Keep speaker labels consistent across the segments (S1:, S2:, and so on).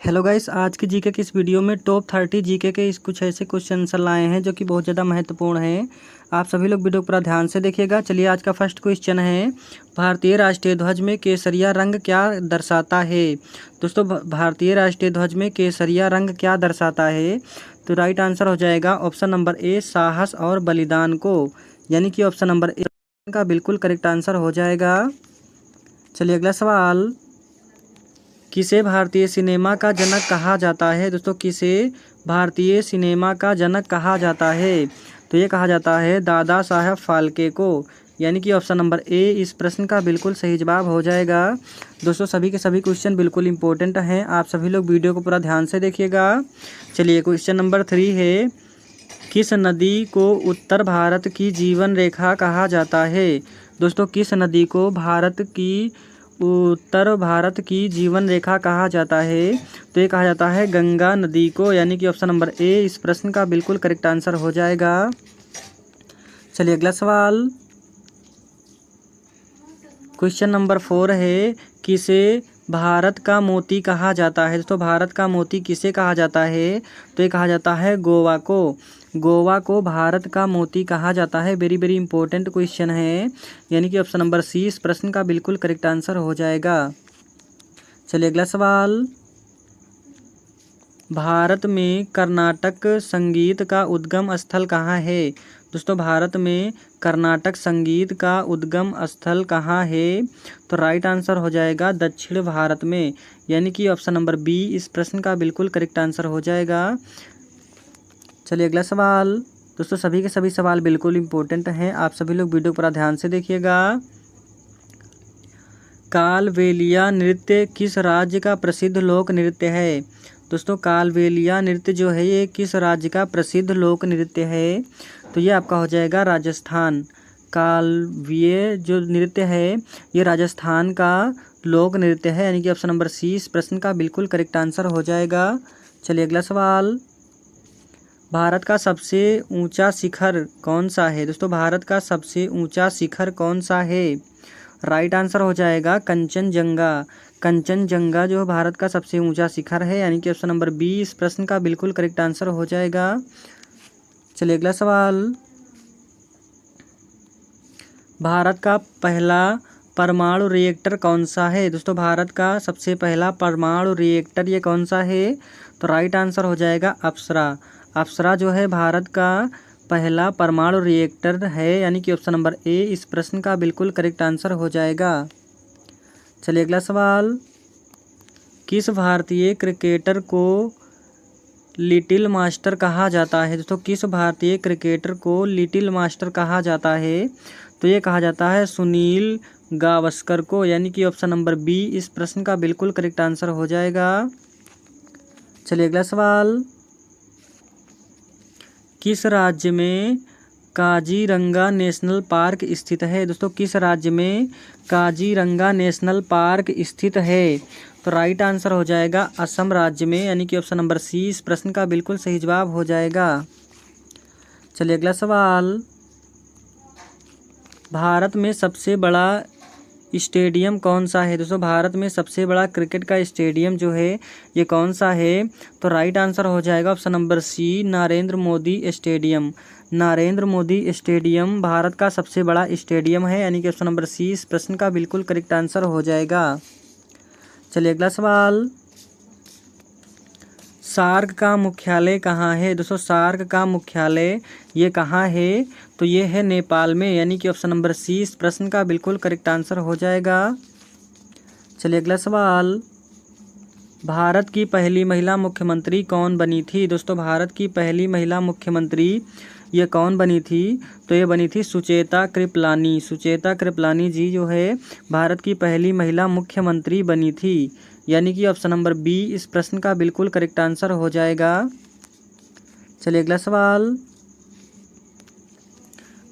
S1: Hello guys, आज की GK की इस वीडियो में टॉप 30 जीके के कुछ ऐसे क्वेश्चन आंसर लाए हैं जो कि बहुत ज़्यादा महत्वपूर्ण हैं। आप सभी लोग वीडियो को पूरा ध्यान से देखिएगा। चलिए, आज का फर्स्ट क्वेश्चन है, भारतीय राष्ट्रीय ध्वज में केसरिया रंग क्या दर्शाता है। दोस्तों, भारतीय राष्ट्रीय ध्वज में केसरिया रंग क्या दर्शाता है? तो राइट आंसर हो जाएगा ऑप्शन नंबर ए, साहस और बलिदान को, यानी कि ऑप्शन नंबर ए का बिल्कुल करेक्ट आंसर हो जाएगा। चलिए, अगला सवाल, किसे भारतीय सिनेमा का जनक कहा जाता है? दोस्तों, किसे भारतीय सिनेमा का जनक कहा जाता है? तो ये कहा जाता है दादा साहब फाल्के को, यानी कि ऑप्शन नंबर ए इस प्रश्न का बिल्कुल सही जवाब हो जाएगा। दोस्तों, सभी के सभी क्वेश्चन बिल्कुल इंपॉर्टेंट हैं। आप सभी लोग वीडियो को पूरा ध्यान से देखिएगा। चलिए, क्वेश्चन नंबर 3 है, किस नदी को उत्तर भारत की जीवन रेखा कहा जाता है? दोस्तों, किस नदी को उत्तर भारत की जीवन रेखा कहा जाता है? तो ये कहा जाता है गंगा नदी को, यानी कि ऑप्शन नंबर ए इस प्रश्न का बिल्कुल करेक्ट आंसर हो जाएगा। चलिए, अगला सवाल, क्वेश्चन नंबर 4 है, किसे भारत का मोती कहा जाता है? दोस्तों, भारत का मोती किसे कहा जाता है? तो ये कहा जाता है गोवा को। गोवा को भारत का मोती कहा जाता है। वेरी वेरी इंपॉर्टेंट क्वेश्चन है, यानी कि ऑप्शन नंबर सी इस प्रश्न का बिल्कुल करेक्ट आंसर हो जाएगा। चलिए, अगला सवाल, भारत में कर्नाटक संगीत का उद्गम स्थल कहाँ है? दोस्तों, भारत में कर्नाटक संगीत का उद्गम स्थल कहाँ है? तो राइट आंसर हो जाएगा दक्षिण भारत में, यानी कि ऑप्शन नंबर बी इस प्रश्न का बिल्कुल करेक्ट आंसर हो जाएगा। चलिए, अगला सवाल, दोस्तों सभी के सभी सवाल बिल्कुल इंपॉर्टेंट हैं। आप सभी लोग वीडियो पूरा ध्यान से देखिएगा। कालबेलिया नृत्य किस राज्य का प्रसिद्ध लोक नृत्य है? दोस्तों, कालबेलिया नृत्य जो है ये किस राज्य का प्रसिद्ध लोक नृत्य है? तो ये आपका हो जाएगा राजस्थान। कालबेलिया जो नृत्य है ये राजस्थान का लोक नृत्य है, यानी कि ऑप्शन नंबर सी इस प्रश्न का बिल्कुल करेक्ट आंसर हो जाएगा। चलिए, अगला सवाल, भारत का सबसे ऊंचा शिखर कौन सा है? दोस्तों, भारत का सबसे ऊंचा शिखर कौन सा है? राइट आंसर हो जाएगा कंचनजंगा। कंचनजंगा जो भारत का सबसे ऊंचा शिखर है, यानी कि ऑप्शन नंबर बी इस प्रश्न का बिल्कुल करेक्ट आंसर हो जाएगा। चलिए, अगला सवाल, भारत का पहला परमाणु रिएक्टर कौन सा है? दोस्तों, भारत का सबसे पहला परमाणु रिएक्टर ये कौन सा है? तो राइट आंसर हो जाएगा अप्सरा। अप्सरा जो है भारत का पहला परमाणु रिएक्टर है, यानी कि ऑप्शन नंबर ए इस प्रश्न का बिल्कुल करेक्ट आंसर हो जाएगा। चलिए, अगला सवाल, किस भारतीय क्रिकेटर को लिटिल मास्टर कहा जाता है? दोस्तों, किस भारतीय क्रिकेटर को लिटिल मास्टर कहा जाता है? तो ये कहा जाता है सुनील गावस्कर को, यानी कि ऑप्शन नंबर बी इस प्रश्न का बिल्कुल करेक्ट आंसर हो जाएगा। चलिए, अगला सवाल, किस राज्य में काजीरंगा नेशनल पार्क स्थित है? दोस्तों, किस राज्य में काजीरंगा नेशनल पार्क स्थित है? तो राइट आंसर हो जाएगा असम राज्य में, यानी कि ऑप्शन नंबर सी इस प्रश्न का बिल्कुल सही जवाब हो जाएगा। चलिए, अगला सवाल, भारत में सबसे बड़ा स्टेडियम कौन सा है? दोस्तों, भारत में सबसे बड़ा क्रिकेट का स्टेडियम जो है ये कौन सा है? तो राइट आंसर हो जाएगा option number C Narendra Modi stadium. Narendra Modi stadium Bharat का सबसे बड़ा स्टेडियम है, यानी कि ऑप्शन नंबर सी इस प्रश्न का बिल्कुल करेक्ट आंसर हो जाएगा। चलिए, अगला सवाल, सार्क का मुख्यालय कहाँ है? दोस्तों, सार्क का मुख्यालय ये कहाँ है? तो ये है नेपाल में, यानी कि ऑप्शन नंबर सी इस प्रश्न का बिल्कुल करेक्ट आंसर हो जाएगा। चलिए, अगला सवाल, भारत की पहली महिला मुख्यमंत्री कौन बनी थी? दोस्तों, भारत की पहली महिला मुख्यमंत्री ये कौन बनी थी? तो ये बनी थी सुचेता कृपलानी। सुचेता कृपलानी जी जो है भारत की पहली महिला मुख्यमंत्री बनी थी, यानी कि ऑप्शन नंबर बी इस प्रश्न का बिल्कुल करेक्ट आंसर हो जाएगा। चलिए, अगला सवाल,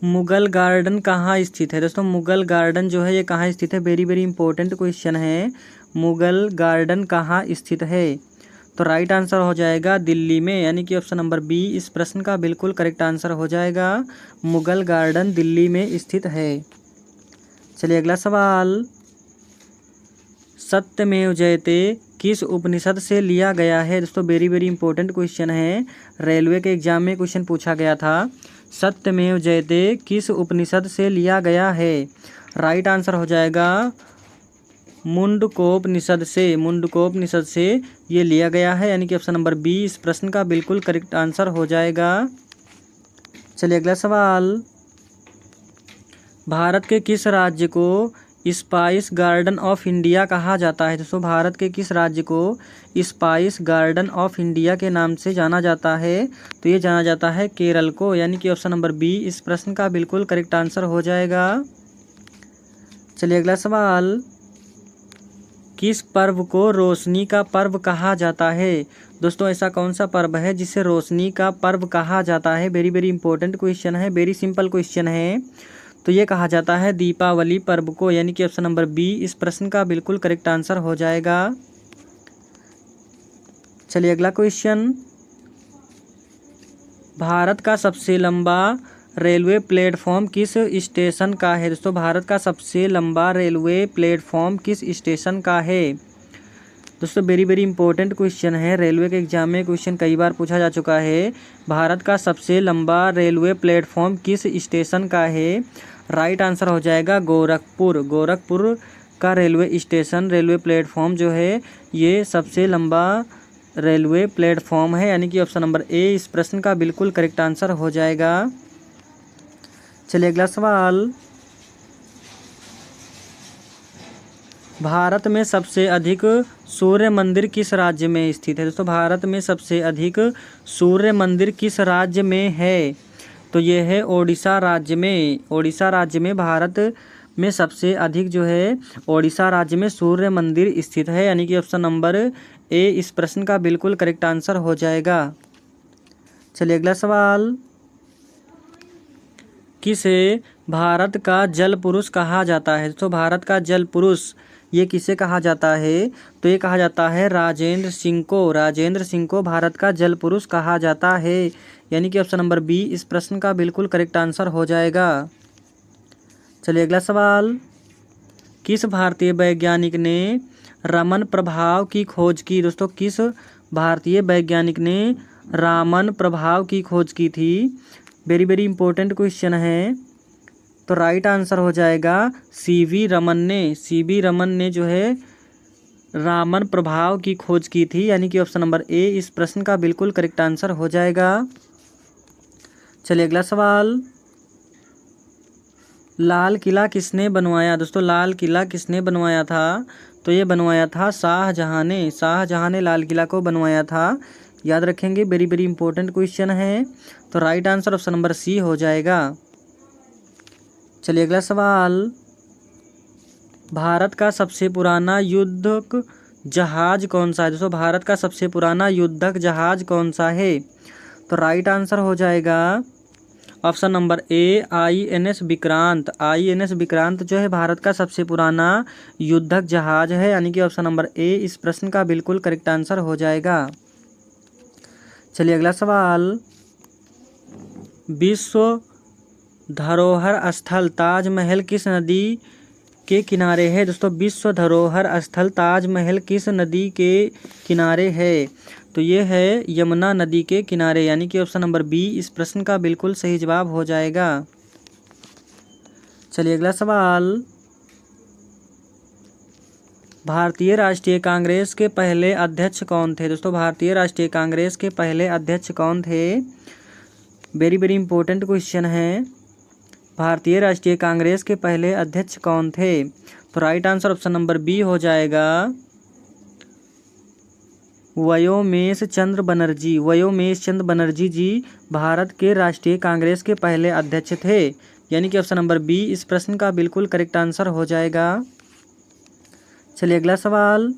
S1: मुगल गार्डन कहाँ स्थित है? दोस्तों, मुगल गार्डन जो है ये कहाँ स्थित है? वेरी वेरी इंपॉर्टेंट क्वेश्चन है। मुगल गार्डन कहाँ स्थित है? तो राइट आंसर हो जाएगा दिल्ली में, यानी कि ऑप्शन नंबर बी इस प्रश्न का बिल्कुल करेक्ट आंसर हो जाएगा। मुगल गार्डन दिल्ली में स्थित है। चलिए, अगला सवाल, सत्यमेव जयते किस उपनिषद से लिया गया है। दोस्तों वेरी वेरी इंपॉर्टेंट क्वेश्चन है, रेलवे के एग्जाम में क्वेश्चन पूछा गया था। सत्यमेव जयते किस उपनिषद से लिया गया है। राइट आंसर हो जाएगा मुंडकोपनिषद से, मुंडकोपनिषद से ये लिया गया है, यानी कि ऑप्शन नंबर बी इस प्रश्न का बिल्कुल करेक्ट आंसर हो जाएगा। चलिए अगला सवाल, भारत के किस राज्य को स्पाइस गार्डन ऑफ इंडिया कहा जाता है। दोस्तों भारत के किस राज्य को स्पाइस गार्डन ऑफ इंडिया के नाम से जाना जाता है, तो ये जाना जाता है केरल को, यानी कि ऑप्शन नंबर बी इस प्रश्न का बिल्कुल करेक्ट आंसर हो जाएगा। चलिए अगला सवाल, किस पर्व को रोशनी का पर्व कहा जाता है। दोस्तों ऐसा कौन सा पर्व है जिसे रोशनी का पर्व कहा जाता है। वेरी वेरी इंपॉर्टेंट क्वेश्चन है, वेरी सिंपल क्वेश्चन है। तो ये कहा जाता है दीपावली पर्व को, यानी कि ऑप्शन नंबर बी इस प्रश्न का बिल्कुल करेक्ट आंसर हो जाएगा। चलिए अगला क्वेश्चन, भारत का सबसे लंबा रेलवे प्लेटफॉर्म किस स्टेशन का है। दोस्तों भारत का सबसे लंबा रेलवे प्लेटफॉर्म किस स्टेशन का है। दोस्तों वेरी वेरी इंपॉर्टेंट क्वेश्चन है, रेलवे के एग्जाम में क्वेश्चन कई बार पूछा जा चुका है। भारत का सबसे लंबा रेलवे प्लेटफॉर्म किस स्टेशन का है। राइट आंसर हो जाएगा गोरखपुर, गोरखपुर का रेलवे स्टेशन, रेलवे प्लेटफॉर्म जो है ये सबसे लंबा रेलवे प्लेटफॉर्म है, यानी कि ऑप्शन नंबर ए इस प्रश्न का बिल्कुल करेक्ट आंसर हो जाएगा। चलिए अगला सवाल, भारत में सबसे अधिक सूर्य मंदिर किस राज्य में स्थित है। दोस्तों भारत में सबसे अधिक सूर्य मंदिर किस राज्य में है, तो ये है ओडिशा राज्य में। ओडिशा राज्य में भारत में सबसे अधिक जो है ओडिशा राज्य में सूर्य मंदिर स्थित है, यानी कि ऑप्शन नंबर ए इस प्रश्न का बिल्कुल करेक्ट आंसर हो जाएगा। चलिए अगला सवाल, किसे भारत का जल पुरुष कहा जाता है। तो भारत का जल पुरुष ये किसे कहा जाता है, तो ये कहा जाता है राजेंद्र सिंह को, राजेंद्र सिंह को भारत का जल पुरुष कहा जाता है, यानी कि ऑप्शन नंबर बी इस प्रश्न का बिल्कुल करेक्ट आंसर हो जाएगा। चलिए अगला सवाल, किस भारतीय वैज्ञानिक ने रमन प्रभाव की खोज की। दोस्तों किस भारतीय वैज्ञानिक ने रामन प्रभाव की खोज की थी। वेरी वेरी इंपॉर्टेंट क्वेश्चन है, तो राइट आंसर हो जाएगा सीवी रमन ने, सीवी रमन ने जो है रामन प्रभाव की खोज की थी, यानी कि ऑप्शन नंबर ए इस प्रश्न का बिल्कुल करेक्ट आंसर हो जाएगा। चलिए अगला सवाल, लाल किला किसने बनवाया। दोस्तों लाल किला किसने बनवाया था, तो ये बनवाया था शाहजहां ने, शाहजहां ने लाल किला को बनवाया था, याद रखेंगे। वेरी वेरी इंपॉर्टेंट क्वेश्चन है, तो right answer option number C हो जाएगा। चलिए अगला सवाल, भारत का सबसे पुराना युद्धक जहाज कौन सा है। दोस्तों भारत का सबसे पुराना युद्धक जहाज कौन सा है, तो राइट आंसर हो जाएगा option number A INS Vikrant. INS Vikrant जो है भारत का सबसे पुराना युद्धक जहाज है, यानी कि ऑप्शन नंबर ए इस प्रश्न का बिल्कुल करेक्ट आंसर हो जाएगा। चलिए अगला सवाल, विश्व धरोहर स्थल ताजमहल किस नदी के किनारे है। दोस्तों विश्व धरोहर स्थल ताजमहल किस नदी के किनारे है, तो ये है यमुना नदी के किनारे, यानी कि ऑप्शन नंबर बी इस प्रश्न का बिल्कुल सही जवाब हो जाएगा। चलिए अगला सवाल, भारतीय राष्ट्रीय कांग्रेस के पहले अध्यक्ष कौन थे। दोस्तों भारतीय राष्ट्रीय कांग्रेस के पहले अध्यक्ष कौन थे। वेरी वेरी इंपॉर्टेंट क्वेश्चन है, भारतीय राष्ट्रीय कांग्रेस के पहले अध्यक्ष कौन थे, तो right answer option number B हो जाएगा व्योमेश चंद्र बनर्जी। व्योमेश चंद्र बनर्जी जी भारत के राष्ट्रीय कांग्रेस के पहले अध्यक्ष थे, यानी कि ऑप्शन नंबर बी इस प्रश्न का बिल्कुल करेक्ट आंसर हो जाएगा। चलिए अगला सवाल,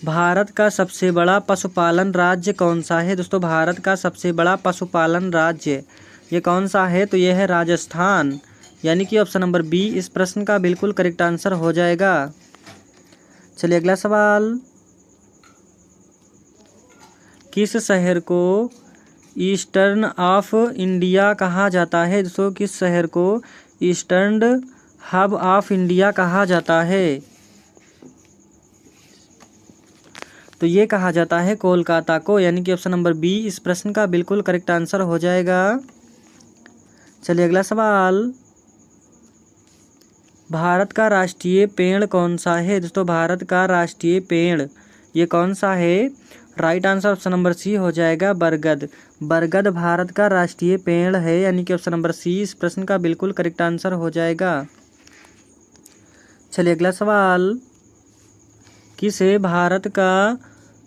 S1: भारत का सबसे बड़ा पशुपालन राज्य कौन सा है। दोस्तों भारत का सबसे बड़ा पशुपालन राज्य ये कौन सा है, तो यह है राजस्थान, यानी कि ऑप्शन नंबर बी इस प्रश्न का बिल्कुल करेक्ट आंसर हो जाएगा। चलिए अगला सवाल, किस शहर को ईस्टर्न ऑफ इंडिया कहा जाता है। दोस्तों किस शहर को ईस्टर्न हब ऑफ इंडिया कहा जाता है। तो ये कहा जाता है कोलकाता को, यानी कि ऑप्शन नंबर बी इस प्रश्न का बिल्कुल करेक्ट आंसर हो जाएगा। चलिए अगला सवाल, भारत का राष्ट्रीय पेड़ कौन सा है? दोस्तों भारत का राष्ट्रीय पेड़ ये कौन सा है? Right answer option number C हो जाएगा बरगद। बरगद भारत का राष्ट्रीय पेड़ है, यानी कि ऑप्शन नंबर सी इस प्रश्न का बिल्कुल करेक्ट आंसर हो जाएगा। चलिए अगला सवाल, किसे भारत का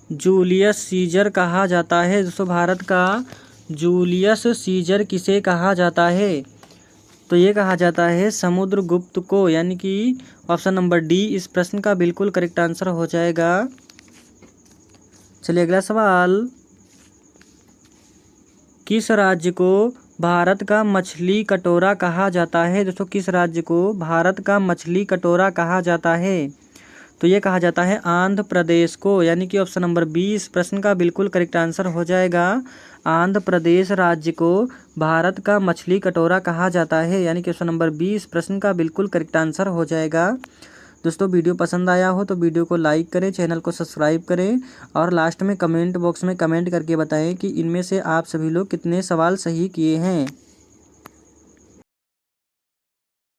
S1: जूलियस सीजर कहा जाता है? दोस्तों भारत का जूलियस सीजर किसे कहा जाता है? तो ये कहा जाता है समुद्रगुप्त को, यानी कि ऑप्शन नंबर डी इस प्रश्न का बिल्कुल करेक्ट आंसर हो जाएगा। चलिए अगला सवाल, किस राज्य को भारत का मछली कटोरा कहा जाता है? दोस्तों किस राज्य को भारत का मछली कटोरा कहा जाता है? तो ये कहा जाता है आंध्र प्रदेश को, यानी कि ऑप्शन नंबर बी इस प्रश्न का बिल्कुल करेक्ट आंसर हो जाएगा। आंध्र प्रदेश राज्य को भारत का मछली कटोरा कहा जाता है, यानी कि ऑप्शन नंबर बी इस प्रश्न का बिल्कुल करेक्ट आंसर हो जाएगा। दोस्तों वीडियो पसंद आया हो तो वीडियो को लाइक करें, चैनल को सब्सक्राइब करें और लास्ट में कमेंट बॉक्स में कमेंट करके बताएं कि इनमें से आप सभी लोग कितने सवाल सही किए हैं।